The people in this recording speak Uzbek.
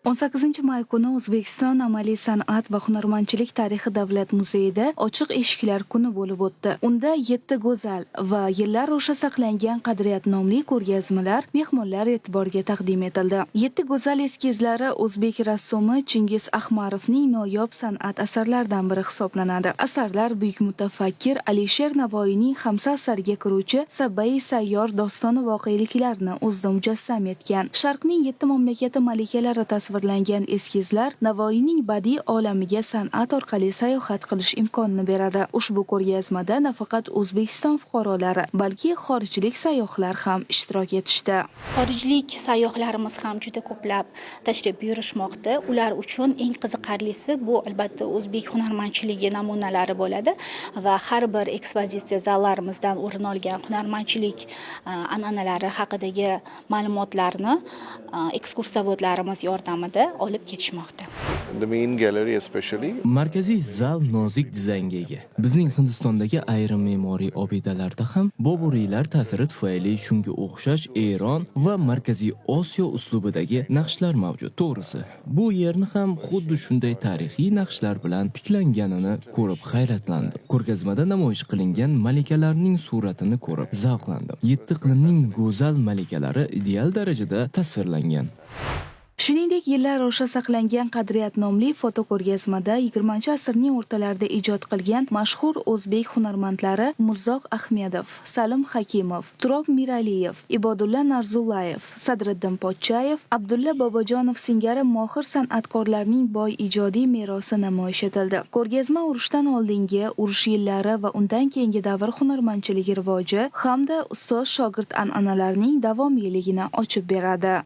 18-may kuni O'zbekiston Amaliy san'at va hunarmandchilik tarixi davlat muzeyida ochiq eshiklar kuni bo'lib o'tdi. Unda 7 go'zal va yillar o'sha saqlangan qadriyat nomli ko'rgazmalar mehmonlar e'tiboriga taqdim etildi. 7 go'zal eskizlari o'zbek rassomi Chingiz Ahmarovning noyob san'at asarlaridan biri hisoblanadi. Asarlar buyuk mutafakkir Alisher Navoiyning xamsa asariga kiruvchi Sabbai sayyor dostoni voqeliklarni o'zida mujassam etgan. Sharqning 7 mamlakati malikalari tasvirlangan eskizlar Navoiyning badiiy olamiga san'at orqali sayohat qilish imkonini beradi. Ushbu ko'rgazmada nafaqat O'zbekiston fuqarolari, balki xorijlik sayyohlar ham ishtirok etishdi. Xorijlik sayyohlarimiz ham juda ko'plab tashrif buyurishmoqda. Ular uchun eng qiziqarlisi bu albatta o'zbek hunarmandchiligi namunalari bo'ladi va har bir ekspozitsiya zallarimizdan o'rin olgan hunarmandchilik an'analari haqidagi ma'lumotlarni ekskursiyavodlarimiz yordamida olib ketishmoqda. The main gallery especially. Markaziy zal nozik dizaynga ega. Bizning Hindistondagi ayrim me'moriy obidalarda ham Boburiylar ta'siri tufayli shunga o'xshash Eron va Markaziy Osiyo uslubidagi naqshlar mavjud. To'g'risi, bu yerni ham xuddi shunday tarixiy naqshlar bilan tiklanganini ko'rib hayratlandim. Ko'rgazmada namoyish qilingan malikalarning suratini ko'rib zavqlandim. 7 iqlimning go'zal malikalari ideal darajada tasvirlangan. Shuningdek, yillar o'sha saqlangan qadriyat nomli fotoko'rgazmada 20-asrning o'rtalarida ijod qilgan mashhur o'zbek hunarmandlari Murzoq Ahmedov, Salim Hakimov, Turob Miraliyev, Ibodulla Narzullayev, Sadriddin Pochchayev, Abdulla Bobojonov singari mohir san'atkorlarning boy ijodiy merosi namoyish etildi. Ko'rgazma urushdan oldingi, urush yillari va undan keyingi davr hunarmandchiligi rivoji hamda ustoz-shogird an'analarining davomiyligini ochib beradi.